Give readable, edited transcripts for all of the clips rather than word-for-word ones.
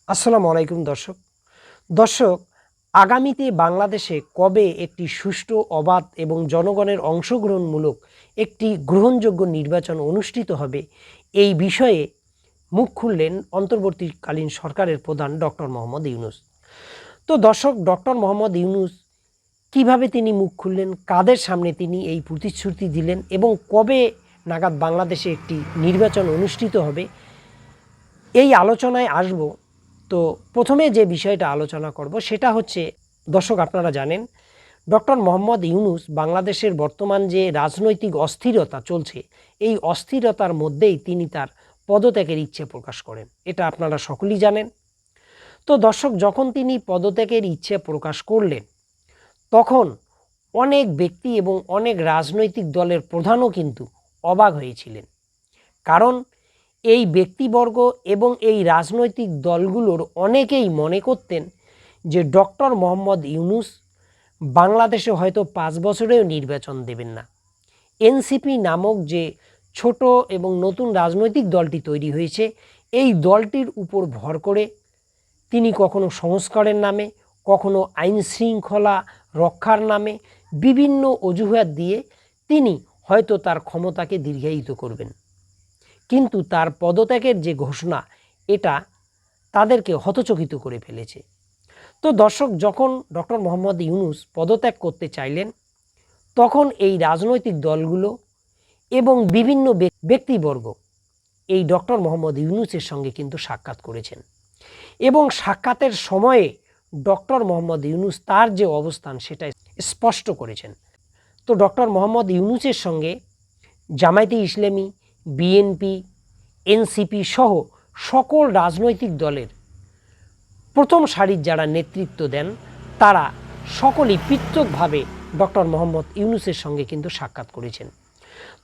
আসসালামু আলাইকুম দর্শক আগামীতে বাংলাদেশে কবে একটি সুষ্ঠু অবাধ এবং জনগণের অংশগ্রহণমূলক একটি গ্রহণযোগ্য নির্বাচন অনুষ্ঠিত হবে এই বিষয়ে মুখ খুললেন অন্তর্বর্তীকালীন সরকারের প্রধান ডক্টর মোহাম্মদ ইউনূস। তো দর্শক, ডক্টর মোহাম্মদ ইউনূস কিভাবে তিনি মুখ খুললেন, কাদের সামনে তিনি এই প্রতিশ্রুতি দিলেন এবং কবে নাগাদ বাংলাদেশে একটি নির্বাচন অনুষ্ঠিত হবে, এই আলোচনায় আসব। তো প্রথমে যে বিষয়টা আলোচনা করব সেটা হচ্ছে, দর্শক আপনারা জানেন ডক্টর মোহাম্মদ ইউনূস বাংলাদেশের বর্তমান যে রাজনৈতিক অস্থিরতা চলছে, এই অস্থিরতার মধ্যেই তিনি তার পদত্যাগের ইচ্ছে প্রকাশ করেন, এটা আপনারা সকলেই জানেন। তো দর্শক, যখন তিনি পদত্যাগের ইচ্ছে প্রকাশ করলেন তখন অনেক ব্যক্তি এবং অনেক রাজনৈতিক দলের প্রধানও কিন্তু অবাক হয়েছিলেন, কারণ এই ব্যক্তিবর্গ এবং এই রাজনৈতিক দলগুলোর অনেকেই মনে করতেন যে ডক্টর মোহাম্মদ ইউনূস বাংলাদেশে হয়তো 5 বছরেও নির্বাচন দেবেন না। এনসিপি নামক যে ছোট এবং নতুন রাজনৈতিক দলটি তৈরি হয়েছে, এই দলটির উপর ভর করে তিনি কখনো সংস্কারের নামে, কখনো আইন শৃঙ্খলা রক্ষার নামে বিভিন্ন অজুহাত দিয়ে তিনি হয়তো তার ক্ষমতাকে দীর্ঘায়িত করবেন। কিন্তু তার পদত্যাগের যে ঘোষণা, এটা তাদেরকে হতচকিত করে ফেলেছে। তো দর্শক, যখন ডক্টর মোহাম্মদ ইউনূস পদত্যাগ করতে চাইলেন তখন এই রাজনৈতিক দলগুলো এবং বিভিন্ন ব্যক্তিবর্গ এই ডক্টর মোহাম্মদ ইউনূসের সঙ্গে কিন্তু সাক্ষাৎ করেছেন এবং সাক্ষাতের সময়ে ডক্টর মোহাম্মদ ইউনূস তার যে অবস্থান সেটা স্পষ্ট করেছেন। তো ডক্টর মোহাম্মদ ইউনূসের সঙ্গে জামায়াতে ইসলামী, বিএনপি, এনসিপি সহ সকল রাজনৈতিক দলের প্রথম সারির যারা নেতৃত্ব দেন তারা সকলেই পৃথকভাবে ডক্টর মোহাম্মদ ইউনূসের সঙ্গে কিন্তু সাক্ষাৎ করেছেন।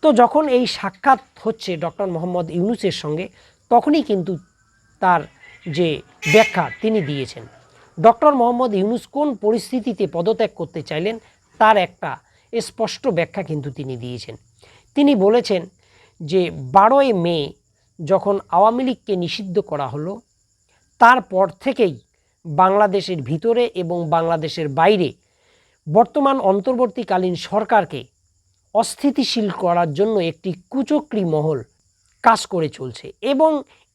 তো যখন এই সাক্ষাৎ হচ্ছে ডক্টর মোহাম্মদ ইউনূসের সঙ্গে, তখনই কিন্তু তার যে ব্যাখ্যা তিনি দিয়েছেন, ডক্টর মোহাম্মদ ইউনূস কোন পরিস্থিতিতে পদত্যাগ করতে চাইলেন তার একটা স্পষ্ট ব্যাখ্যা কিন্তু তিনি দিয়েছেন। তিনি বলেছেন যে 12ই মে যখন আওয়ামী লীগকে নিষিদ্ধ করা হলো, তারপর থেকেই বাংলাদেশের ভিতরে এবং বাংলাদেশের বাইরে বর্তমান অন্তর্বর্তীকালীন সরকারকে অস্থিতিশীল করার জন্য একটি কুচক্রী মহল কাজ করে চলছে এবং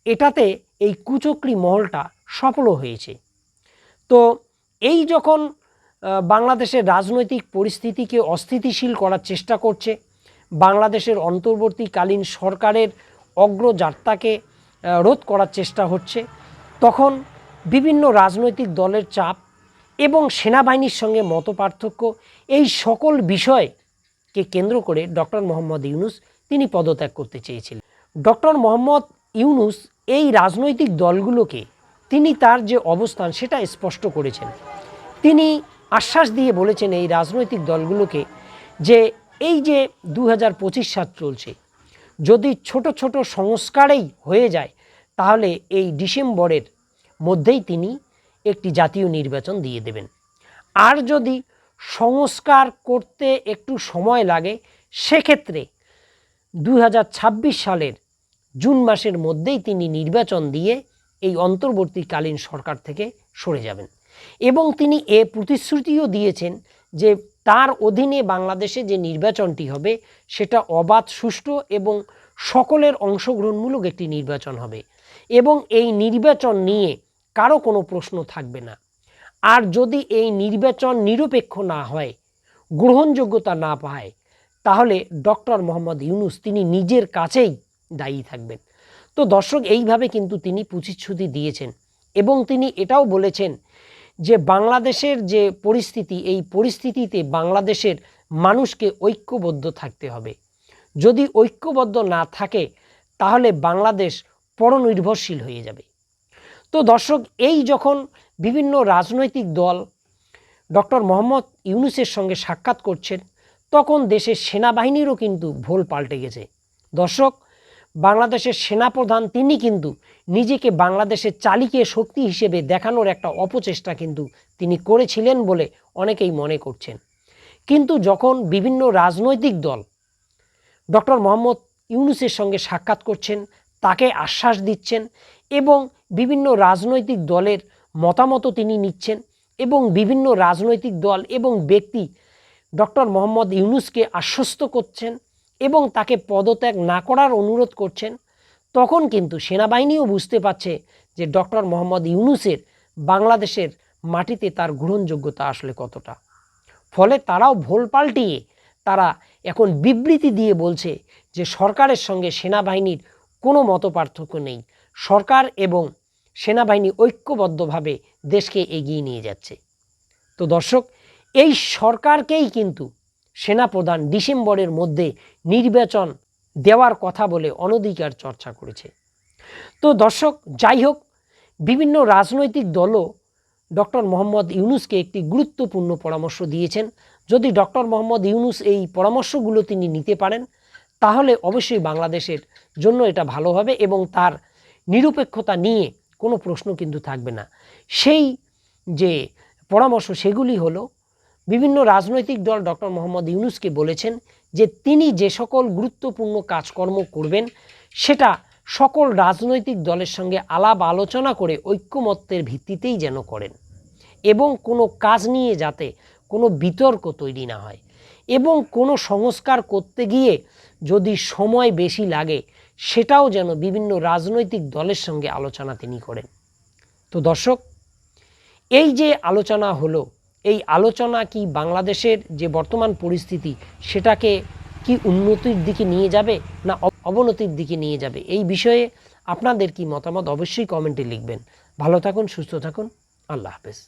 এটাতে এই কুচক্রী মহলটা সফল হয়েছে। তো এই যখন বাংলাদেশের রাজনৈতিক পরিস্থিতিকে অস্থিতিশীল করার চেষ্টা করছে, বাংলাদেশের অন্তর্বর্তীকালীন সরকারের অগ্রযাত্রাকে রোধ করার চেষ্টা হচ্ছে, তখন বিভিন্ন রাজনৈতিক দলের চাপ এবং সেনাবাহিনীর সঙ্গে মতপার্থক্য, এই সকল বিষয়কে কেন্দ্র করে ডক্টর মোহাম্মদ ইউনূস তিনি পদত্যাগ করতে চেয়েছিলেন। ডক্টর মোহাম্মদ ইউনূস এই রাজনৈতিক দলগুলোকে তিনি তার যে অবস্থান সেটা স্পষ্ট করেছেন। তিনি আশ্বাস দিয়ে বলেছেন এই রাজনৈতিক দলগুলোকে যে এই যে 2025 সাল চলছে, যদি ছোট ছোট সংস্কারেই হয়ে যায় তাহলে এই ডিসেম্বরের মধ্যেই তিনি একটি জাতীয় নির্বাচন দিয়ে দেবেন। আর যদি সংস্কার করতে একটু সময় লাগে, সেক্ষেত্রে 2026 সালের জুন মাসের মধ্যেই তিনি নির্বাচন দিয়ে এই অন্তর্বর্তীকালীন সরকার থেকে সরে যাবেন। এবং তিনি এ প্রতিশ্রুতিও দিয়েছেন যে তার অধীনে বাংলাদেশে যে নির্বাচনটি হবে সেটা অবাধ, সুষ্ঠু এবং সকলের অংশগ্রহণমূলক একটি নির্বাচন হবে এবং এই নির্বাচন নিয়ে কারো কোনো প্রশ্ন থাকবে না। আর যদি এই নির্বাচন নিরপেক্ষ না হয়, গ্রহণযোগ্যতা না পায়, তাহলে ডক্টর মোহাম্মদ ইউনূস তিনি নিজের কাছেই দায়ী থাকবেন। তো দর্শক, এইভাবে কিন্তু তিনি প্রতিশ্রুতি দিয়েছেন এবং তিনি এটাও বলেছেন যে বাংলাদেশের যে পরিস্থিতি, এই পরিস্থিতিতে বাংলাদেশের মানুষকে ঐক্যবদ্ধ থাকতে হবে। যদি ঐক্যবদ্ধ না থাকে তাহলে বাংলাদেশ পরনির্ভরশীল হয়ে যাবে। তো দর্শক, এই যখন বিভিন্ন রাজনৈতিক দল ডক্টর মোহাম্মদ ইউনূসের সঙ্গে সাক্ষাৎ করছেন, তখন দেশের সেনাবাহিনীরও কিন্তু ভোল পাল্টে গেছে। দর্শক, বাংলাদেশের সেনাপ্রধান তিনি কিন্তু নিজেকে বাংলাদেশের চালিকে শক্তি হিসেবে দেখানোর একটা অপচেষ্টা কিন্তু তিনি করেছিলেন বলে অনেকেই মনে করছেন। কিন্তু যখন বিভিন্ন রাজনৈতিক দল ডক্টর মোহাম্মদ ইউনূসের সঙ্গে সাক্ষাৎ করছেন, তাকে আশ্বাস দিচ্ছেন এবং বিভিন্ন রাজনৈতিক দলের মতামতও তিনি নিচ্ছেন এবং বিভিন্ন রাজনৈতিক দল এবং ব্যক্তি ডক্টর মোহাম্মদ ইউনূসকে আশ্বস্ত করছেন এবং তাকে পদত্যাগ না করার অনুরোধ করছেন, তখন কিন্তু সেনাবাহিনীও বুঝতে পারছে যে ডক্টর মোহাম্মদ ইউনূসের বাংলাদেশের মাটিতে তার গ্রহণযোগ্যতা আসলে কতটা। ফলে তারাও ভোল পাল্টিয়ে তারা এখন বিবৃতি দিয়ে বলছে যে সরকারের সঙ্গে সেনাবাহিনীর কোনো মতপার্থক্য নেই, সরকার এবং সেনাবাহিনী ঐক্যবদ্ধভাবে দেশকে এগিয়ে নিয়ে যাচ্ছে। তো দর্শক, এই সরকারকেই কিন্তু সেনাপ্রধান ডিসেম্বরের মধ্যে নির্বাচন দেওয়ার কথা বলে অনধিকার চর্চা করেছে। তো দর্শক, যাই হোক, বিভিন্ন রাজনৈতিক দলও ডক্টর মোহাম্মদ ইউনূসকে একটি গুরুত্বপূর্ণ পরামর্শ দিয়েছেন। যদি ডক্টর মোহাম্মদ ইউনূস এই পরামর্শগুলো তিনি নিতে পারেন তাহলে অবশ্যই বাংলাদেশের জন্য এটা ভালো হবে এবং তার নিরপেক্ষতা নিয়ে কোনো প্রশ্ন কিন্তু থাকবে না। সেই যে পরামর্শ সেগুলি হলো, বিভিন্ন রাজনৈতিক দল ডক্টর মোহাম্মদ ইউনূসকে বলেছেন যে তিনি যে সকল গুরুত্বপূর্ণ কাজকর্ম করবেন সেটা সকল রাজনৈতিক দলের সঙ্গে আলাপ আলোচনা করে ঐক্যমত্যের ভিত্তিতেই যেন করেন এবং কোনো কাজ নিয়ে যাতে কোনো বিতর্ক তৈরি না হয় এবং কোনো সংস্কার করতে গিয়ে যদি সময় বেশি লাগে সেটাও যেন বিভিন্ন রাজনৈতিক দলের সঙ্গে আলোচনা তিনি করেন। তো দর্শক, এই যে আলোচনা হলো, এই আলোচনা কি বাংলাদেশের যে বর্তমান পরিস্থিতি সেটাকে কি উন্নতির দিকে নিয়ে যাবে না অবনতির দিকে নিয়ে যাবে? এই বিষয়ে আপনাদের কি মতামত অবশ্যই কমেন্টে লিখবেন। ভালো থাকুন, সুস্থ থাকুন, আল্লাহ হাফেজ।